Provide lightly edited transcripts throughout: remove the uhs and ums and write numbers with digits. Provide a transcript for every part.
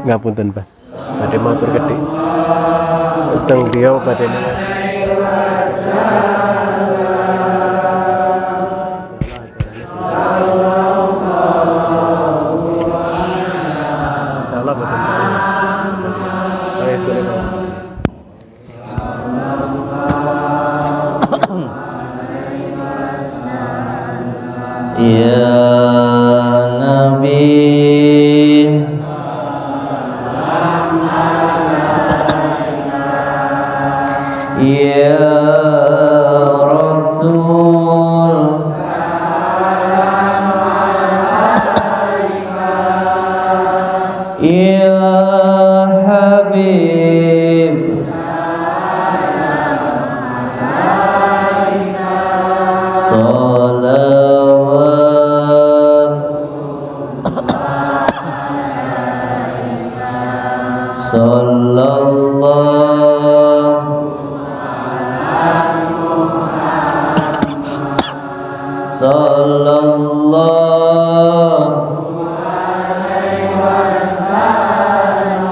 Ngapunten Pak, badhe matur gedhe utang beliau badhe salah betul. Ya Nabi Ya Rasul Ya Habib Salawat Sallallahu Sallallahu alaihi wasallam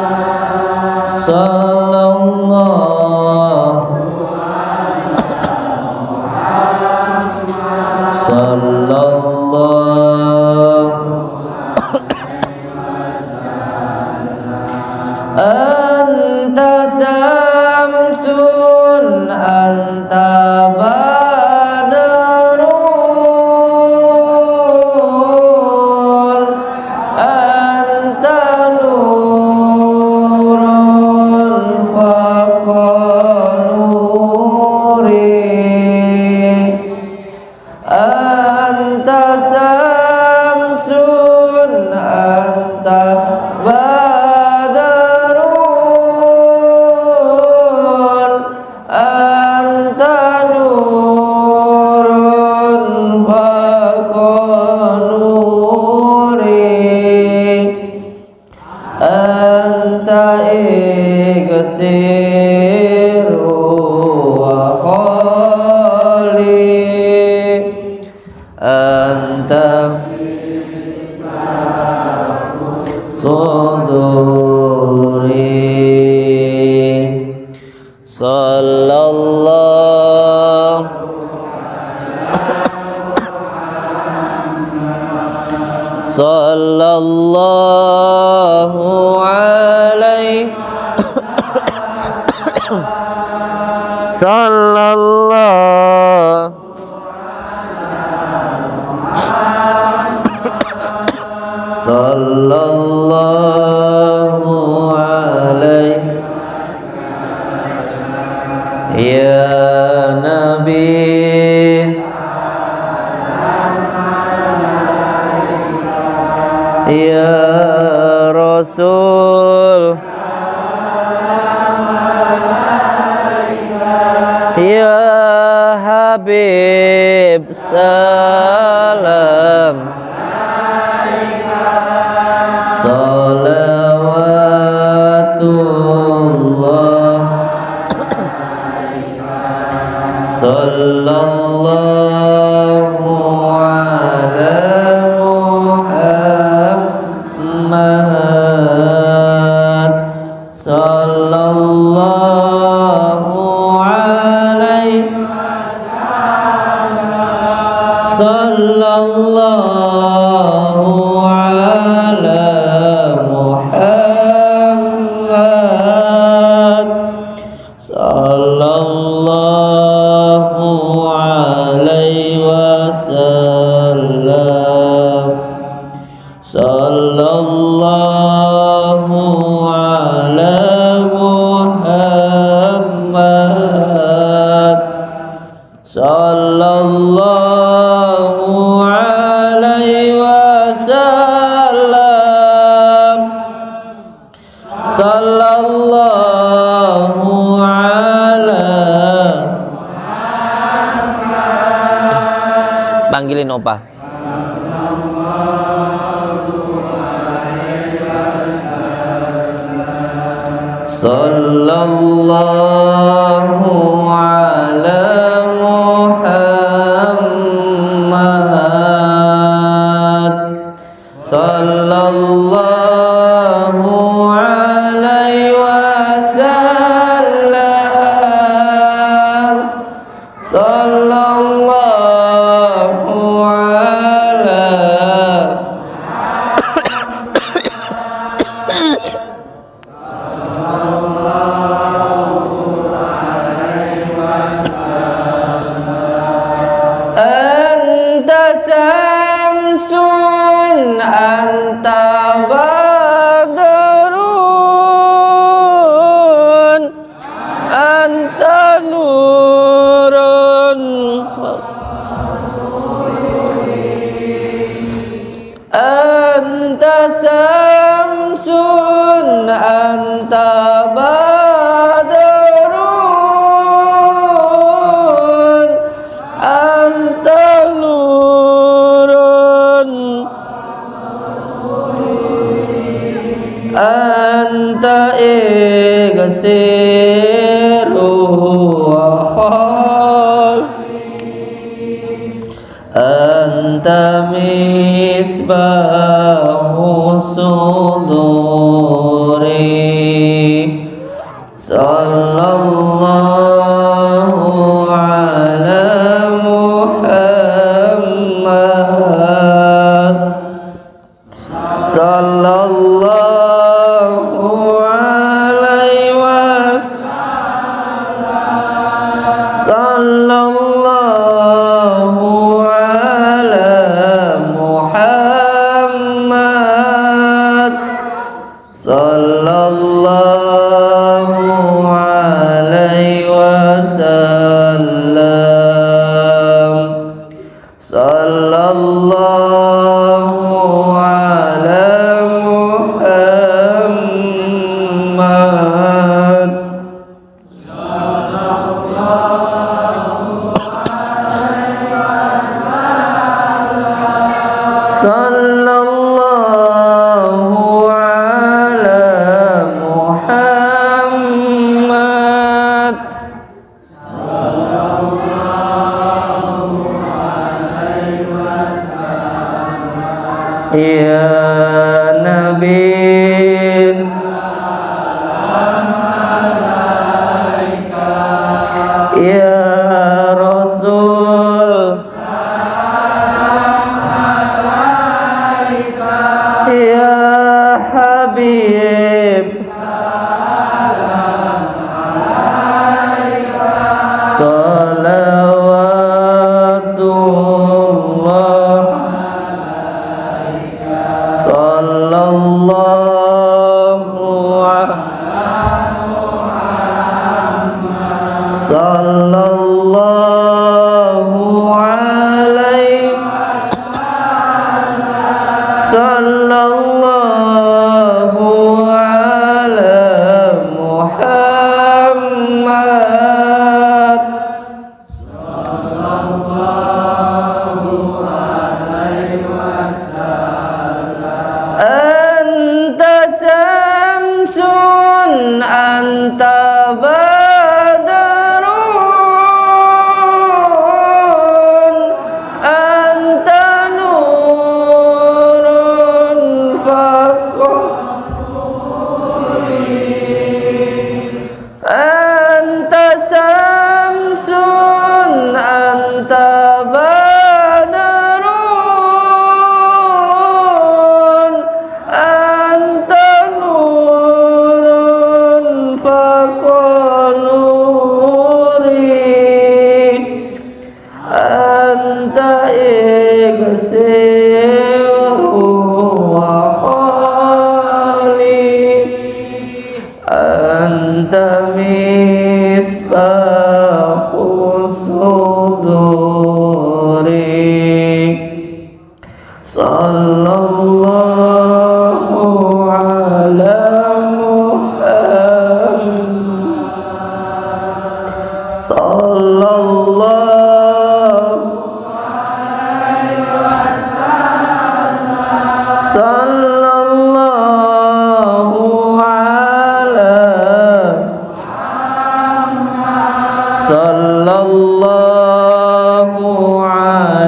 Sallallahu Anta samsun anta badrun anta nurun faqanuri anta samsun anta badrun anta nurun faqanuri anta igsiru wa khali anta suduri sallallahu sallallahu alaihi sallallahu sallallahu alaihi ya nabi Ya Rasul, Ya Habib, salam salawatullah sallallahu ala Muhammad sallallahu alaihi sallallahu ala Muhammad sallallahu alaihi wasallam sallallahu ala Muhammad sallallahu alaihi wasallam sallallahu ala panggilin opa sallallahu ala Muhammad sallallahu alaihi wasallam sallallahu ala anta samsun anta badrun anta nurun anta samsun anta badrun anta nurun anta igsiru wa khal anta misbahu suduri sallallahu ala Muhammad sallallahu alaihi wasallam sallallahu ala Muhammad sallallahu alaihi wasallam sallallahu ala Muhammad sallallahu ala Muhammad ya Nabi ya Rasul ya Habib salawatullah sallallahu alaihi sallallahu ala Muhammad. Anta samsun anta badrun anta nurun anta samsun anta badrun anta nurun faqanuri anta ighsiru wa khali anta misbahus suduri sallallahu ala Muhammad sallallahu ala sallallahu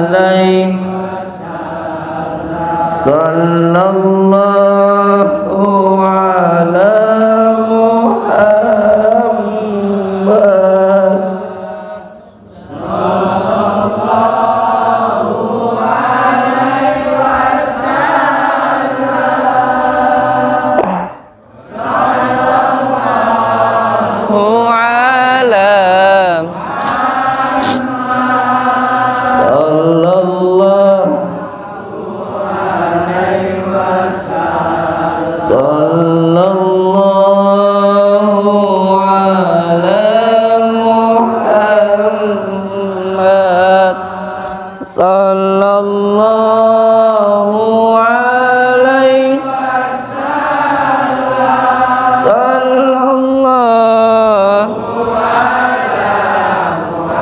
alaihi sallallahu ala Muhammad sallallahu ala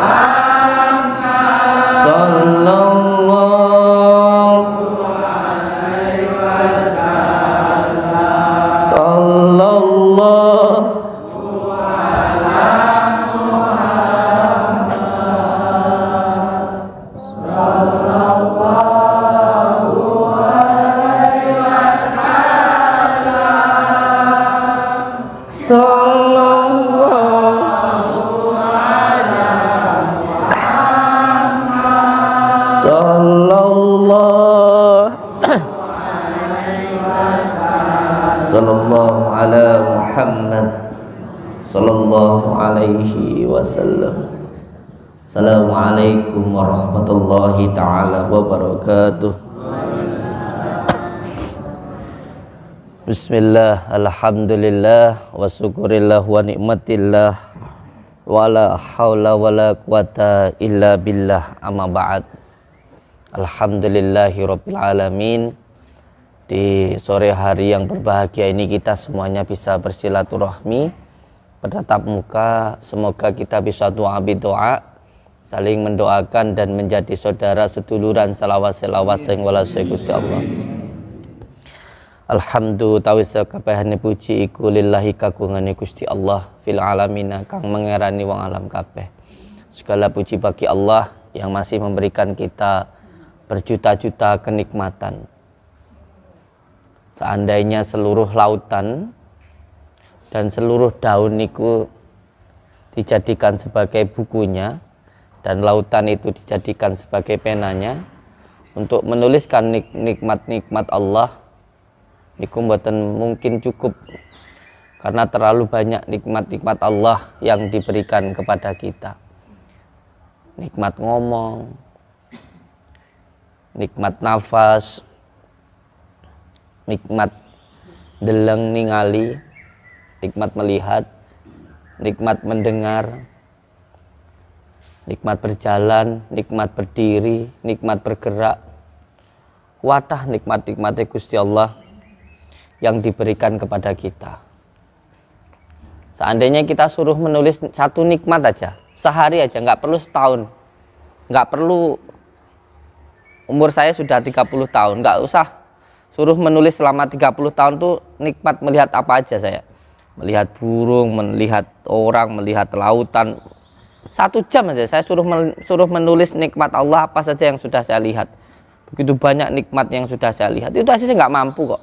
Muhammad sallallahu alaihi sallallahu ala Muhammad sallallahu alaihi wasallam. Assalamualaikum warahmatullahi taala wabarakatuh. Bismillah, alhamdulillah, wa syukurillah wa nikmatillah, wa la hawla wa la quwata illa billah, amma ba'd. Alhamdulillahi rabbil alamin. Di sore hari yang berbahagia ini kita semuanya bisa bersilaturahmi, bertatap muka. Semoga kita bisa doa bidoa, saling mendoakan dan menjadi saudara seduluran selawat-selawat sing walase Gusti Allah. Alhamdulillah tawisa kabehane puji iku lillahi kagungane Gusti Allah fil alamina kang mengerani wong alam kabeh. Segala puji bagi Allah yang masih memberikan kita berjuta-juta kenikmatan. Seandainya seluruh lautan dan seluruh daun itu dijadikan sebagai bukunya dan lautan itu dijadikan sebagai penanya untuk menuliskan nikmat-nikmat Allah, niku mboten mungkin cukup karena terlalu banyak nikmat-nikmat Allah yang diberikan kepada kita. Nikmat ngomong, nikmat nafas, nikmat deleng ningali, nikmat melihat, nikmat mendengar, nikmat berjalan, nikmat berdiri, nikmat bergerak. kuatah nikmat-nikmat Gusti Allah yang diberikan kepada kita. Seandainya kita suruh menulis satu nikmat aja, sehari aja, nggak perlu setahun, nggak perlu umur saya sudah 30 tahun, nggak usah suruh menulis selama 30 tahun tuh nikmat melihat apa aja saya. Melihat burung, melihat orang, melihat lautan. 1 jam aja saya suruh menulis nikmat Allah apa saja yang sudah saya lihat. Begitu banyak nikmat yang sudah saya lihat, itu aja saya nggak mampu kok.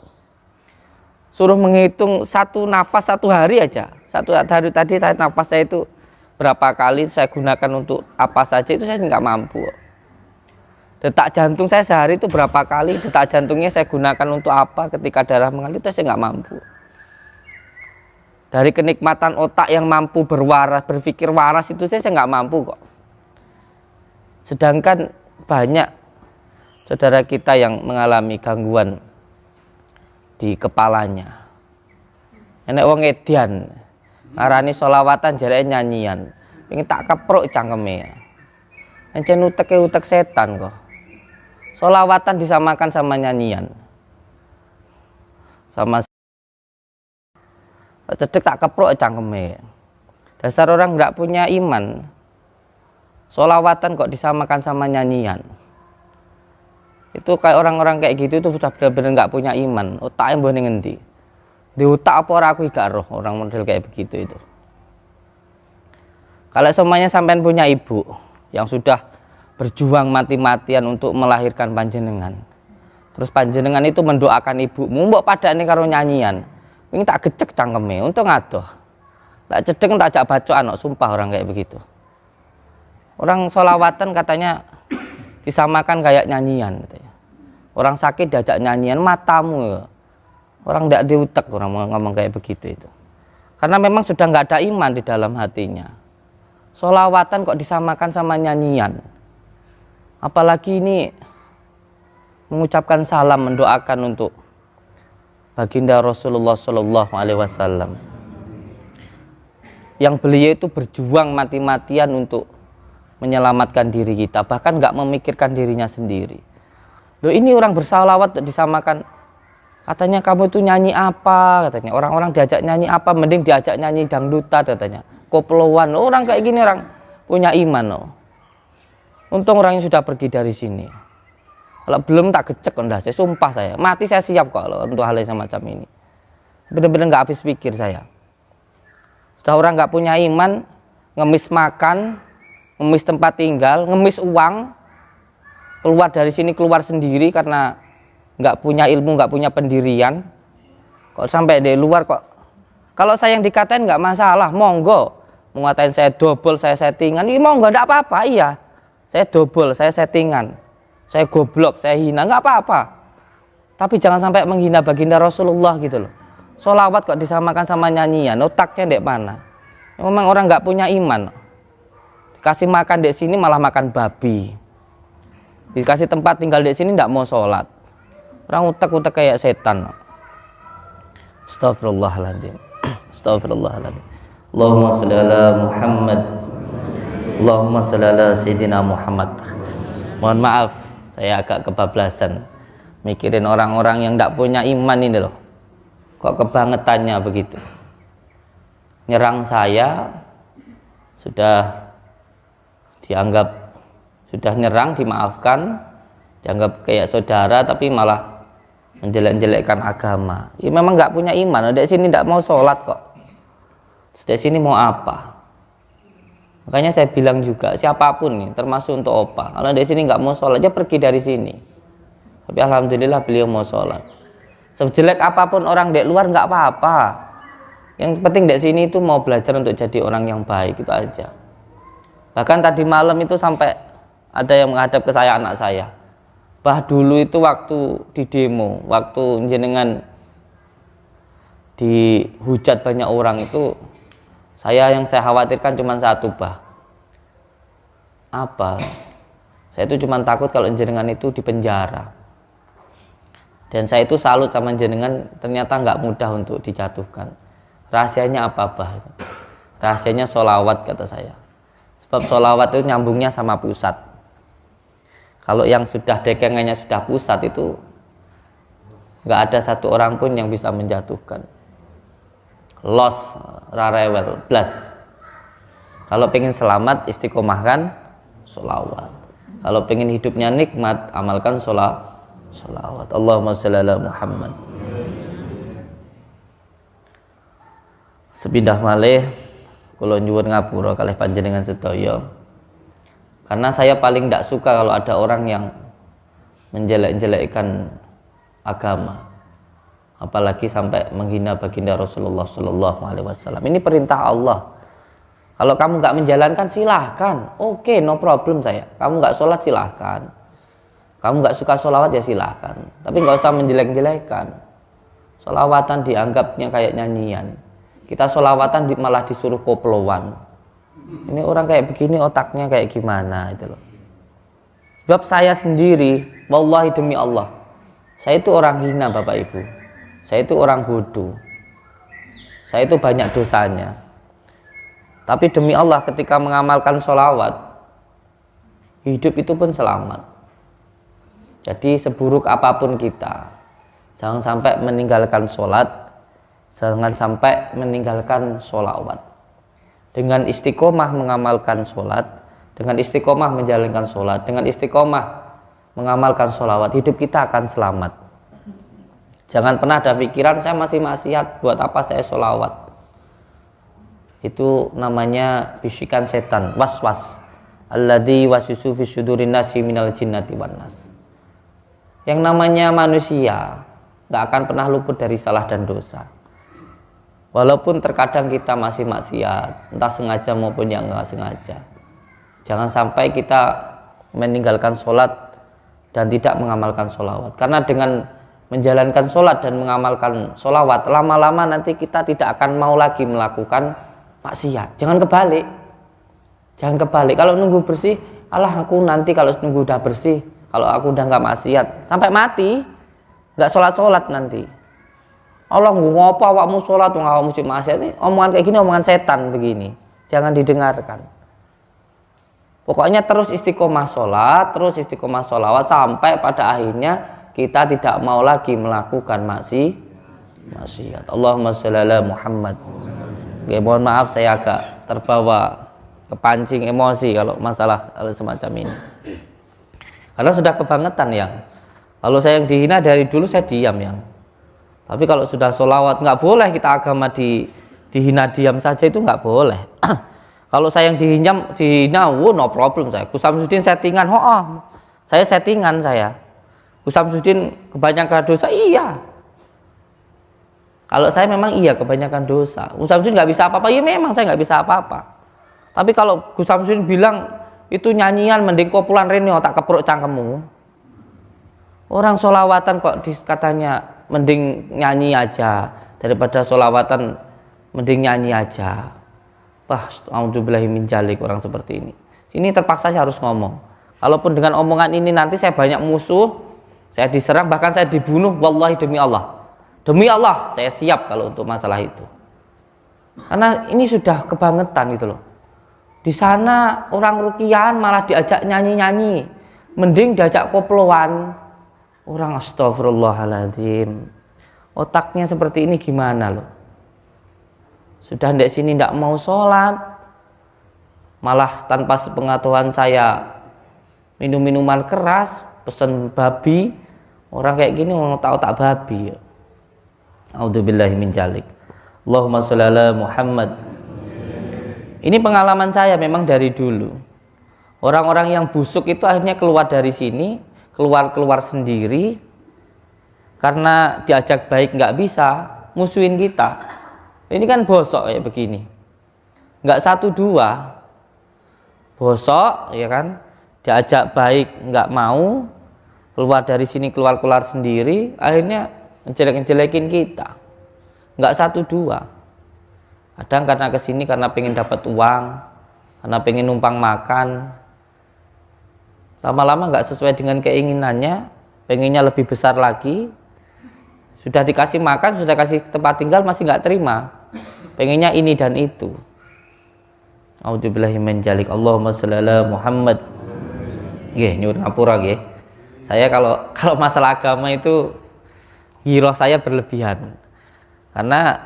Suruh menghitung satu nafas 1 hari aja, 1 hari tadi nafas saya itu berapa kali saya gunakan untuk apa saja, itu saya nggak mampu kok. Detak jantung saya sehari itu berapa kali, detak jantungnya saya gunakan untuk apa ketika darah mengalir, itu saya nggak mampu. Dari kenikmatan otak yang mampu berpikir waras itu saya nggak mampu kok. Sedangkan banyak saudara kita yang mengalami gangguan di kepalanya. Enek wong edian, ngarani sholawatan jareke nyanyian, pengen tak keprok cangkeme. Encen utek setan kok. Sholawatan disamakan sama nyanyian. Sama cedek tak keprok cangkeme. Dasar orang nggak punya iman. Sholawatan kok disamakan sama nyanyian. Itu kayak orang-orang kayak gitu itu sudah benar-benar nggak punya iman. Otaknya mbone ngendi? Di otak apa ora aku gak roh orang model kayak begitu itu. Kalau semuanya sampean punya ibu yang sudah berjuang mati-matian untuk melahirkan panjenengan. Terus panjenengan itu mendoakan ibumu mbok padane karo nyanyian. Ini tak gecek cangkeme, untung adoh. Tak cedek tak ajak bacaan kok, sumpah orang kayak begitu. Orang sholawatan katanya disamakan kayak nyanyian katanya. Orang sakit diajak nyanyian, matamu ya. Orang tidak diutek orang ngomong kayak begitu itu. Karena memang sudah nggak ada iman di dalam hatinya. Sholawatan kok disamakan sama nyanyian. Apalagi ini mengucapkan salam, mendoakan untuk baginda Rasulullah Shallallahu Alaihi Wasallam, yang beliau itu berjuang mati-matian untuk menyelamatkan diri kita, bahkan nggak memikirkan dirinya sendiri. Loh, ini orang bersalawat disamakan, katanya kamu itu nyanyi apa, katanya orang-orang diajak nyanyi apa, mending diajak nyanyi dangdutan katanya, koplowan. Orang kayak gini orang punya iman loh. Untung orangnya sudah pergi dari sini. Kalau belum tak gecek enggak, saya sumpah saya mati saya siap kok kalau untuk hal yang semacam ini. Benar-benar nggak habis pikir saya. Sudah orang nggak punya iman, ngemis makan, ngemis tempat tinggal, ngemis uang, keluar dari sini keluar sendiri karena nggak punya ilmu, nggak punya pendirian. Kok sampai di luar kok? Kalau saya yang dikatain nggak masalah, monggo. Mau ngatain saya double, saya settingan, ini monggo, nggak apa-apa, iya. Saya double, saya settingan. Saya goblok, saya hina, nggak apa-apa. Tapi jangan sampai menghina baginda Rasulullah gitu loh. Sholawat kok disamakan sama nyanyian, otaknya dek mana? Memang orang nggak punya iman. Dikasih makan dek sini malah makan babi. Dikasih tempat tinggal dek sini nggak mau sholat. Orang utak-utak kayak setan. Astagfirullahaladzim. Astagfirullahaladzim. Allahumma sholli ala Muhammad. Allahumma sholli ala Sayyidina Muhammad. Mohon maaf, saya agak kebablasan mikirin orang-orang yang tidak punya iman ini loh. Kok kebangetannya begitu. Nyerang saya sudah dianggap sudah nyerang, dimaafkan, dianggap kayak saudara, tapi malah menjelek-jelekkan agama. Ya memang nggak punya iman. Dari sini tidak mau sholat kok. Dari sini mau apa? Makanya saya bilang juga, siapapun nih, termasuk untuk opa, kalau dari sini nggak mau sholat, dia pergi dari sini. Tapi alhamdulillah beliau mau sholat. Sejelek apapun orang di luar nggak apa-apa. Yang penting di sini itu mau belajar untuk jadi orang yang baik, itu aja. Bahkan tadi malam itu sampai ada yang menghadap ke saya, anak saya. Bah dulu itu waktu di demo, waktu jenengan dihujat banyak orang itu, yang saya khawatirkan cuma satu, bah. Apa? Saya itu cuma takut kalau jenengan itu dipenjara. Dan saya itu salut sama jenengan, ternyata nggak mudah untuk dijatuhkan. Rahasianya apa, bah? Rahasianya sholawat, kata saya. Sebab sholawat itu nyambungnya sama pusat. Kalau yang sudah dekengannya sudah pusat itu nggak ada satu orang pun yang bisa menjatuhkan. Los, rarewel, blas. Kalau pengen selamat, istiqomahkan sholawat. Kalau pengen hidupnya nikmat, amalkan sholawat. Allahumma sholli ala Muhammad. Sepindah malih, kula nyuwun ngapura kalih panjenengan sedaya. Karena saya paling tidak suka kalau ada orang yang menjelek-jelekkan agama, apalagi sampai menghina baginda Rasulullah Sallallahu Alaihi Wasallam. Ini perintah Allah. Kalau kamu nggak menjalankan silahkan, oke, no problem saya. Kamu nggak sholat silahkan, kamu nggak suka sholawat ya silahkan. Tapi nggak usah menjelek-jelekan. Sholawatan dianggapnya kayak nyanyian. Kita sholawatan malah disuruh koplowan. Ini orang kayak begini otaknya kayak gimana itu loh. Sebab saya sendiri, wallahi demi Allah, saya itu orang hina Bapak Ibu. Saya itu orang bodoh. Saya itu banyak dosanya. Tapi demi Allah ketika mengamalkan sholawat, hidup itu pun selamat. Jadi seburuk apapun kita, jangan sampai meninggalkan sholat, jangan sampai meninggalkan sholawat. Dengan istiqomah mengamalkan sholat, dengan istiqomah menjalankan sholat, dengan istiqomah mengamalkan sholawat, hidup kita akan selamat. Jangan pernah ada pikiran saya masih maksiat, buat apa saya sholawat. Itu namanya bisikan setan, was-was. Alladzi waswisu fi sudurin nasi minal jinnati wan nas. Yang namanya manusia nggak akan pernah luput dari salah dan dosa. Walaupun terkadang kita masih maksiat, entah sengaja maupun yang nggak sengaja. Jangan sampai kita meninggalkan sholat dan tidak mengamalkan sholawat. Karena dengan menjalankan sholat dan mengamalkan sholawat, lama-lama nanti kita tidak akan mau lagi melakukan maksiat. Jangan kebalik. Jangan kebalik. Kalau nunggu bersih, alah aku nanti kalau nunggu udah bersih, kalau aku udah nggak maksiat, sampai mati nggak sholat nanti. Allah ngopo awakmu sholat, awakmu mesti maksiat. Ini omongan kayak gini omongan setan begini. Jangan didengarkan. Pokoknya terus istiqomah sholat, terus istiqomah sholawat sampai pada akhirnya kita tidak mau lagi melakukan maksiat. Allahumma sholli ala Muhammad. Oke, mohon maaf saya agak terbawa kepancing emosi kalau masalah semacam ini. Karena sudah kebangetan ya. Kalau saya yang dihina dari dulu saya diam ya. Tapi kalau sudah sholawat nggak boleh kita agama dihina diam saja, itu nggak boleh. Kalau saya yang dihina, no problem saya. Gus Samsudin settingan, saya settingan saya. Gus Samsudin kebanyakan dosa, iya. Kalau saya memang iya kebanyakan dosa. Gus Samsudin nggak bisa apa-apa, ya memang saya nggak bisa apa-apa. Tapi kalau Gus Samsudin bilang itu nyanyian mending kopulan rene tak kepruk cangkemmu. Orang sholawatan kok katanya mending nyanyi aja daripada sholawatan, mending nyanyi aja. Wah, auzubillahi min dzalik, orang seperti ini. Ini terpaksa saya harus ngomong. Kalaupun dengan omongan ini nanti saya banyak musuh, saya diserang, bahkan saya dibunuh, wallahi demi Allah. Demi Allah, saya siap kalau untuk masalah itu. Karena ini sudah kebangetan gitu loh. Di sana orang rukian malah diajak nyanyi-nyanyi. Mending diajak koploan. Orang astagfirullahaladzim. Otaknya seperti ini gimana loh. Sudah ndek sini ndak mau sholat. Malah tanpa sepengetahuan saya minum minuman keras, pesen babi. Orang kayak gini mau tahu tak babi ya. A'udzubillahi min dzalik. Allahumma sholli ala Muhammad. Ini pengalaman saya memang dari dulu. Orang-orang yang busuk itu akhirnya keluar dari sini, keluar sendiri. Karena diajak baik nggak bisa, musuhin kita. Ini kan bosok kayak begini. Nggak satu dua. Bosok ya kan, diajak baik nggak mau, keluar dari sini keluar sendiri, akhirnya ngejelek-jelekin kita. Nggak satu dua. Kadang karena kesini karena pengen dapat uang, karena pengen numpang makan. Lama-lama nggak sesuai dengan keinginannya, pengennya lebih besar lagi. Sudah dikasih makan, sudah kasih tempat tinggal, masih nggak terima. Pengennya ini dan itu. A'udzubillahi min dzalik. Allahumma sholli ala Muhammad. Nggih, nyuwun ngapura nggih. Saya kalau masalah agama itu giroh saya berlebihan. Karena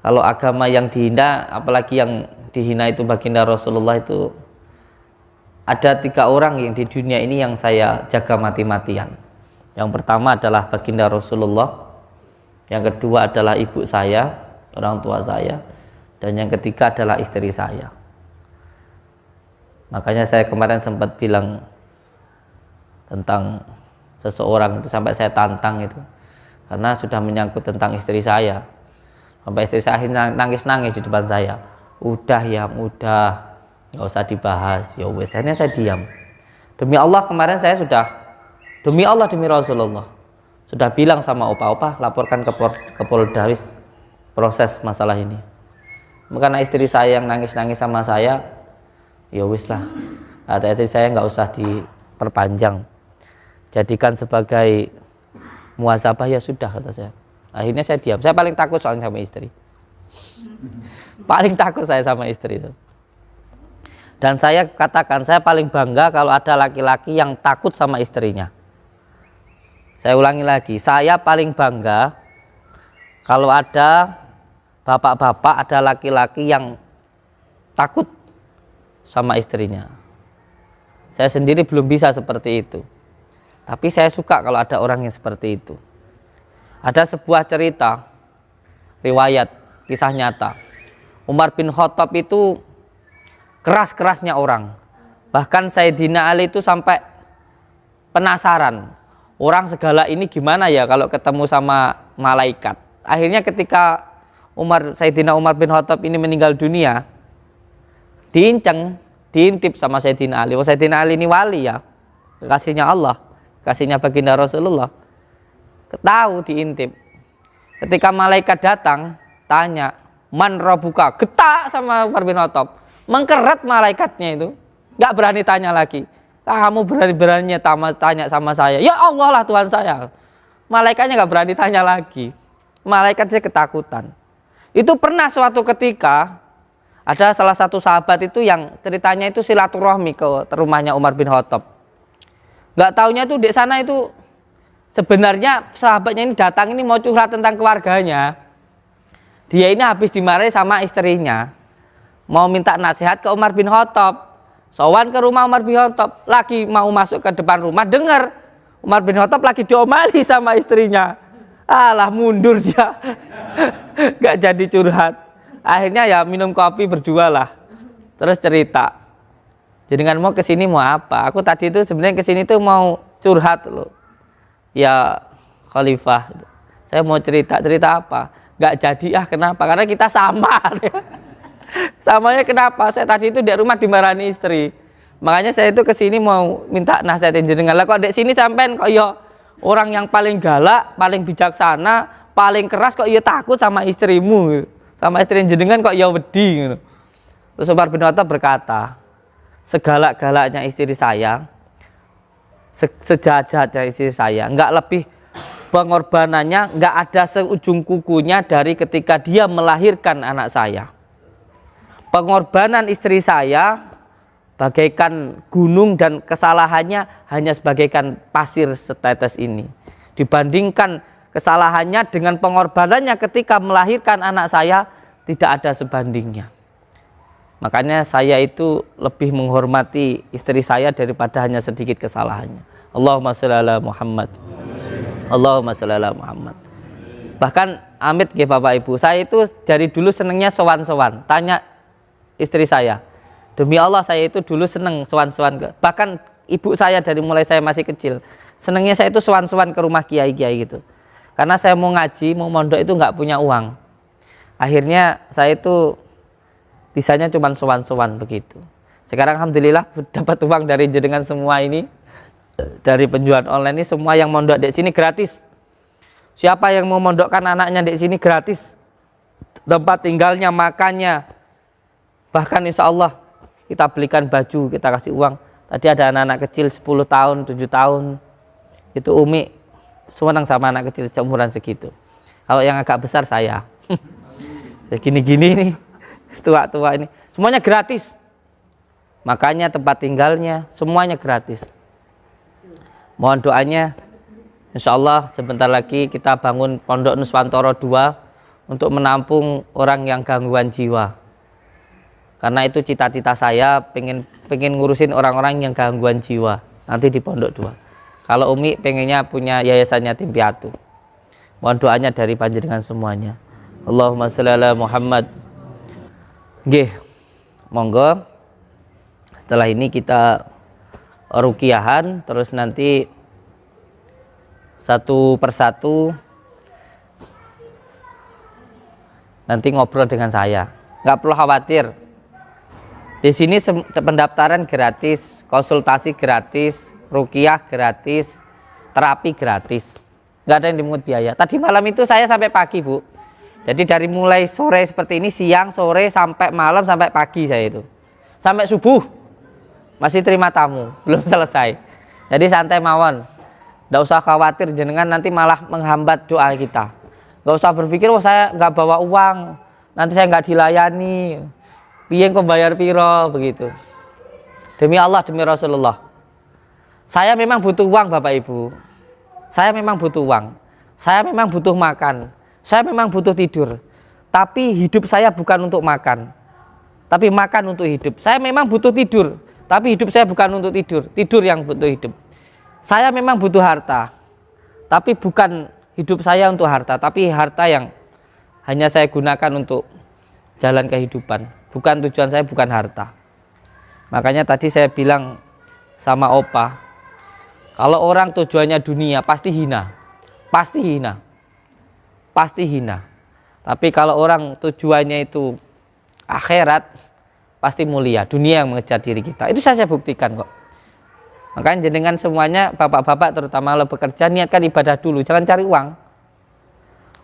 kalau agama yang dihina, apalagi yang dihina itu baginda Rasulullah, itu ada 3 orang yang di dunia ini yang saya jaga mati-matian. Yang pertama adalah baginda Rasulullah, yang kedua adalah ibu saya, orang tua saya, dan yang ketiga adalah istri saya. Makanya saya kemarin sempat bilang tentang seseorang itu, sampai saya tantang itu, karena sudah menyangkut tentang istri saya. Sampai istri saya nangis-nangis di depan saya. Udah ya, udah, nggak usah dibahas. Ya wes, akhirnya saya diam. Demi Allah kemarin saya sudah, demi Allah demi Rasulullah, sudah bilang sama opa-opa, laporkan ke Polda proses masalah ini. Karena istri saya yang nangis-nangis sama saya, ya wis lah, kata istri saya nggak usah diperpanjang, jadikan sebagai muhasabah, ya sudah, kata saya. Akhirnya saya diam. Saya paling takut soalnya sama istri. Paling takut saya sama istri itu. Dan saya katakan, saya paling bangga kalau ada laki-laki yang takut sama istrinya. Saya ulangi lagi, saya paling bangga kalau ada bapak-bapak, ada laki-laki yang takut sama istrinya. Saya sendiri belum bisa seperti itu, tapi saya suka kalau ada orang yang seperti itu. Ada sebuah cerita, riwayat, kisah nyata. Umar bin Khattab itu keras-kerasnya orang. Bahkan Sayyidina Ali itu sampai penasaran, orang segala ini gimana ya kalau ketemu sama malaikat. Akhirnya ketika Sayyidina Umar bin Khattab ini meninggal dunia, diintip sama Sayyidina Ali. Sayyidina Ali ini wali ya, kekasihnya Allah, kasihnya baginda Rasulullah. Tahu diintip. Ketika malaikat datang, tanya, man rabbuka, getak sama Umar bin Khattab, mengkeret malaikatnya itu, nggak berani tanya lagi. Kamu berani-beraninya tanya sama saya, ya Allah lah Tuhan saya. Malaikatnya nggak berani tanya lagi. Malaikat saya ketakutan. Itu pernah suatu ketika ada salah satu sahabat itu yang ceritanya itu silaturahmi ke rumahnya Umar bin Khattab. Nggak taunya tuh di sana itu sebenarnya sahabatnya ini datang ini mau curhat tentang keluarganya. Dia ini habis dimarahi sama istrinya, mau minta nasihat ke Umar bin Khattab. Sowan ke rumah Umar bin Khattab, lagi mau masuk ke depan rumah, dengar Umar bin Khattab lagi diomali sama istrinya. Alah, mundur dia. Gak jadi curhat. Akhirnya ya minum kopi berdua lah. Terus cerita, jenengan mau kesini mau apa? Aku tadi itu sebenarnya kesini tuh mau curhat loh. Ya Khalifah, saya mau cerita apa? Gak jadi kenapa? Karena kita sama. Samanya kenapa? Saya tadi itu di rumah dimarahi istri. Makanya saya itu kesini mau minta nasihatin jenengan. Lah kok di sini sampean kok ya orang yang paling galak, paling bijaksana, paling keras kok ya takut sama istrimu. Sama istri jenengan kok ya wedi gitu. Terus Umar bin Khattab berkata, segalak-galaknya istri saya, sejahat-jahatnya istri saya, enggak lebih pengorbanannya, enggak ada seujung kukunya dari ketika dia melahirkan anak saya. Pengorbanan istri saya bagaikan gunung dan kesalahannya hanya sebagaikan pasir setetes ini. Dibandingkan kesalahannya dengan pengorbanannya ketika melahirkan anak saya, tidak ada sebandingnya. Makanya saya itu lebih menghormati istri saya daripada hanya sedikit kesalahannya. Allahumma sholli ala Muhammad. Allahumma sholli ala Muhammad. Bahkan amit nggih Bapak Ibu, saya itu dari dulu senengnya sowan-sowan. Tanya istri saya, demi Allah saya itu dulu seneng sowan-sowan. Bahkan ibu saya dari mulai saya masih kecil, senengnya saya itu sowan-sowan ke rumah kiai-kiai gitu. Karena saya mau ngaji, mau mondok itu nggak punya uang. Akhirnya saya itu bisanya cuma sowan-sowan begitu. Sekarang alhamdulillah dapat uang dari jenengan semua ini, dari penjualan online ini, semua yang mondok di sini gratis. Siapa yang mau mondokkan anaknya di sini gratis, tempat tinggalnya, makannya, bahkan insya Allah kita belikan baju, kita kasih uang. Tadi ada anak-anak kecil 10 tahun, 7 tahun, itu Umi senang sama anak kecil seumuran segitu. Kalau yang agak besar saya, ya gini-gini nih, tua-tua ini, semuanya gratis. Makanya tempat tinggalnya semuanya gratis. Mohon doanya Insya Allah sebentar lagi kita bangun Pondok Nuswantoro 2 untuk menampung orang yang gangguan jiwa. Karena itu cita-cita saya, pengen ngurusin orang-orang yang gangguan jiwa nanti di Pondok 2. Kalau Umi pengennya punya yayasan yatim piatu. Mohon doanya dari panjenengan semuanya. Allahumma sholli ala Muhammad. Nggih, monggo. Setelah ini kita rukiahan, terus nanti satu persatu nanti ngobrol dengan saya. Nggak perlu khawatir. Di sini pendaftaran gratis, konsultasi gratis, rukiah gratis, terapi gratis. Nggak ada yang dimungut biaya. Tadi malam itu saya sampai pagi, Bu. Jadi dari mulai sore seperti ini, siang, sore, sampai malam, sampai pagi saya itu. Sampai subuh. Masih terima tamu, belum selesai. Jadi santai mawon. Nggak usah khawatir, jenengan nanti malah menghambat doa kita. Nggak usah berpikir, oh saya nggak bawa uang, nanti saya nggak dilayani. Piye kok bayar piro, begitu. Demi Allah, demi Rasulullah. Saya memang butuh uang, Bapak Ibu. Saya memang butuh uang. Saya memang butuh makan. Saya memang butuh tidur. Tapi hidup saya bukan untuk makan. Tapi makan untuk hidup. Saya memang butuh tidur. Tapi hidup saya bukan untuk tidur. Tidur yang butuh hidup. Saya memang butuh harta. Tapi bukan hidup saya untuk harta. Tapi harta yang hanya saya gunakan untuk jalan kehidupan. Bukan tujuan saya, bukan harta. Makanya tadi saya bilang sama Opa, kalau orang tujuannya dunia pasti hina. Pasti hina. Pasti hina. Tapi kalau orang tujuannya itu akhirat, pasti mulia. Dunia yang mengejar diri kita. Itu saya buktikan kok. Makanya jenengan semuanya, bapak-bapak terutama kalau bekerja, niatkan ibadah dulu. Jangan cari uang.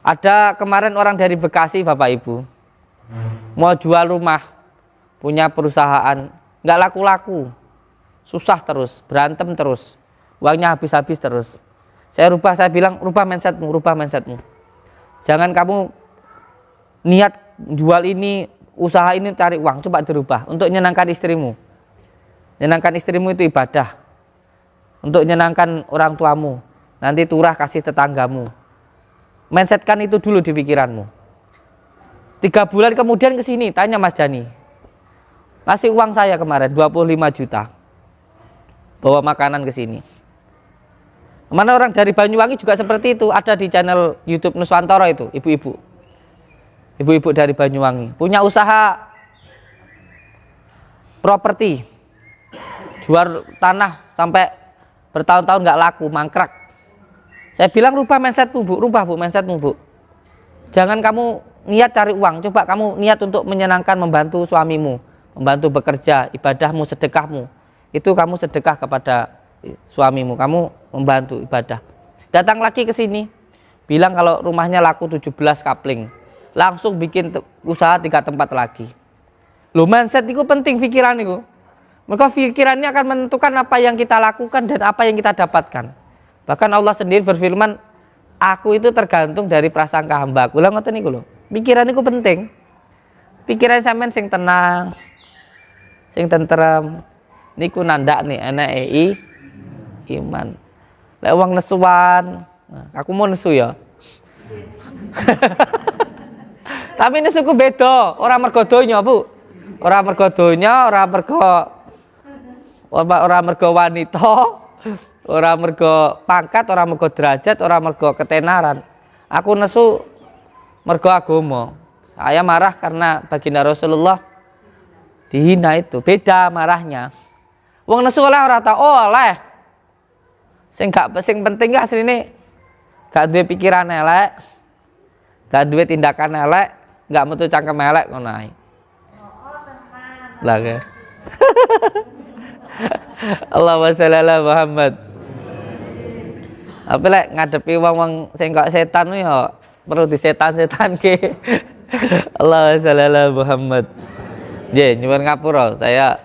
Ada kemarin orang dari Bekasi, Bapak Ibu, mau jual rumah, punya perusahaan, nggak laku-laku. Susah terus, berantem terus. Uangnya habis-habis terus. Saya bilang, rubah mindsetmu, rubah mindsetmu. Jangan kamu niat jual ini, usaha ini cari uang, coba dirubah untuk menyenangkan istrimu. Menyenangkan istrimu itu ibadah. Untuk menyenangkan orang tuamu, nanti turah kasih tetanggamu. Mindsetkan itu dulu di pikiranmu. 3 bulan kemudian ke sini, tanya Mas Jani. Kasih uang saya kemarin 25 juta. Bawa makanan ke sini. Mana orang dari Banyuwangi juga seperti itu, ada di channel YouTube Nuswantoro itu, ibu-ibu. Ibu-ibu dari Banyuwangi punya usaha properti. Jual tanah sampai bertahun-tahun nggak laku, mangkrak. Saya bilang rubah mindsetmu, Bu, rubah Bu mindsetmu, Bu. Jangan kamu niat cari uang, coba kamu niat untuk menyenangkan, membantu suamimu, membantu bekerja, ibadahmu, sedekahmu. Itu kamu sedekah kepada suamimu, kamu membantu ibadah. Datang lagi ke sini, bilang kalau rumahnya laku 17 kapling, langsung bikin usaha 3 tempat lagi. Loh, mindset itu penting, pikiran itu. Maka pikirannya akan menentukan apa yang kita lakukan dan apa yang kita dapatkan. Bahkan Allah sendiri berfirman, aku itu tergantung dari prasangka hamba. Kula ngoten niku lho. Pikiran itu penting. Pikiran sampean sing tenang, sing tentrem, niku nandak nih enake iman. Lek wong nesuan, nah, aku mau nesu ya. Tapi nesuku beda, ora mergo donya, Bu. Ora mergo donya, ora mergo wanita, ora mergo pangkat, ora mergo derajat, ora mergo ketenaran. Aku nesu mergo agama. Saya marah karena baginda Rasulullah dihina itu. Beda marahnya. Wong nesu oleh ora tau, oh oleh. Sing penting asline gak duwe pikiran elek, gak duwe tindakan elek, gak metu cangkem elek ngono ae. Lah ya. Allahumma sholli ala Muhammad. Tapi lek ngadepi wong-wong sing kok setan ya perlu disetan-setanke. Allahumma sholli ala Muhammad. Nggih, nyuwun ngapura, saya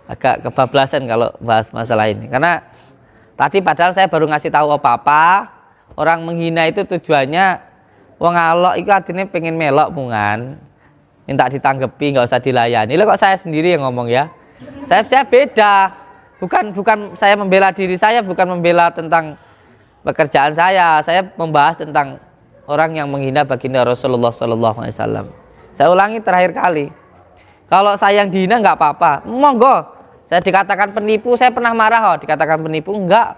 agak kebablasan kalau bahas masalah ini. Karena tadi padahal saya baru ngasih tahu apa-apa, orang menghina itu tujuannya wong alok itu artinya pengen melok mungan. Minta ditanggepi, nggak usah dilayani. Lah kok saya sendiri yang ngomong ya. Saya beda. Bukan saya membela diri saya, bukan membela tentang pekerjaan saya membahas tentang orang yang menghina baginda Rasulullah SAW. Saya ulangi terakhir kali. Kalau saya yang dihina nggak apa-apa, monggo. Saya dikatakan penipu, saya pernah marah dikatakan penipu, enggak.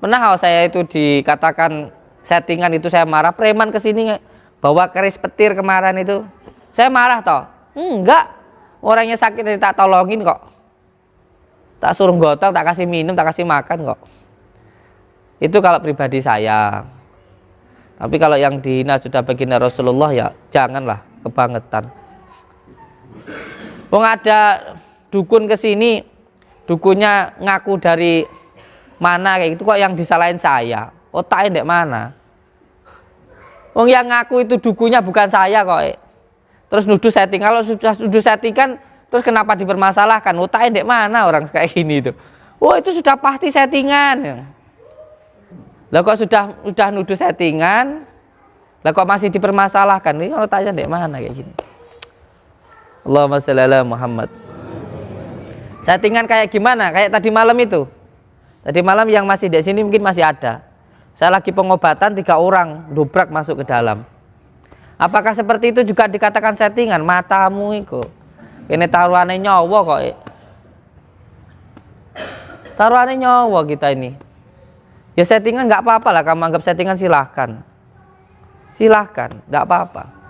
Pernah saya itu dikatakan settingan, itu saya marah. Preman kesini bawa keris petir kemarin itu, saya marah toh. Enggak, orangnya sakit tak tolongin kok. Tak suruh gotong, tak kasih minum, tak kasih makan kok. Itu kalau pribadi saya. Tapi kalau yang dihina sudah baginda Rasulullah, ya janganlah kebangetan. Wong ada dukun kesini, dukunnya ngaku dari mana kayak gitu, kok yang disalahin saya? Otaknya ndek mana? Wong yang ngaku itu dukunnya bukan saya kok. Terus nuduh setting. Kalau sudah nuduh settingan, terus kenapa dipermasalahkan? Otaknya ndek mana orang kayak gini itu? Oh, itu sudah pasti settingan. Lah kok sudah nuduh settingan? Lah kok masih dipermasalahkan? Ini otaknya ndek mana kayak gini? Allahumma shalli ala Muhammad. Settingan kayak gimana? Kayak tadi malam itu. Tadi malam yang masih di sini mungkin masih ada. Saya lagi pengobatan, 3 orang dobrak masuk ke dalam. Apakah seperti itu juga dikatakan settingan? Matamu itu. Ini taruhannya nyawa kok. Taruhannya nyawa kita ini. Ya settingan nggak apa-apa lah. Kamu anggap settingan silahkan. Silahkan, nggak apa-apa.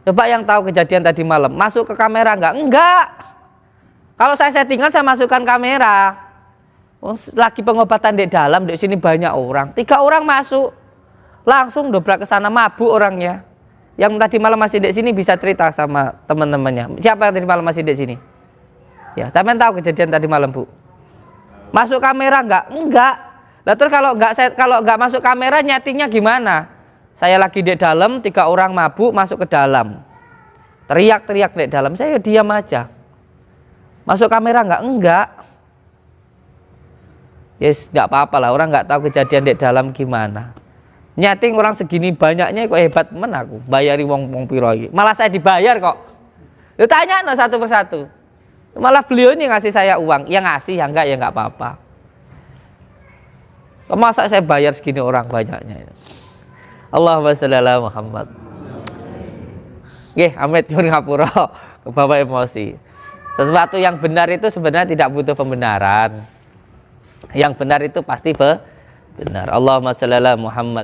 Coba yang tahu kejadian tadi malam, masuk ke kamera nggak? Enggak. Kalau saya settingan, saya masukkan kamera. Lagi pengobatan di dalam, di sini banyak orang. 3 orang masuk, langsung dobrak ke sana, mabuk orangnya. Yang tadi malam masih di sini bisa cerita sama teman-temannya. Siapa yang tadi malam masih di sini? Ya, sampean tahu kejadian tadi malam, Bu? Masuk kamera nggak? Enggak. Lah terus kalau nggak masuk kamera, nyetingnya gimana? Saya lagi di dalam, 3 orang mabuk masuk ke dalam. Teriak-teriak di dalam, saya diam aja. Masuk kamera nggak? Enggak. Yes, nggak apa-apa lah, orang nggak tahu kejadian di dalam gimana. Nyeting orang segini banyaknya kok hebat men aku. Bayari wong piro iki. Malah saya dibayar kok. Lu tanya no satu persatu. Malah beliau ini ngasih saya uang. Ya ngasih, ya nggak apa-apa. Masa saya bayar segini orang banyaknya. Allahumma sholli ala Muhammad. Nggih, amit nyuwun ngapura, kebawa emosi. Sesuatu yang benar itu sebenarnya tidak butuh pembenaran. Yang benar itu pasti benar. Allahumma sholli ala Muhammad.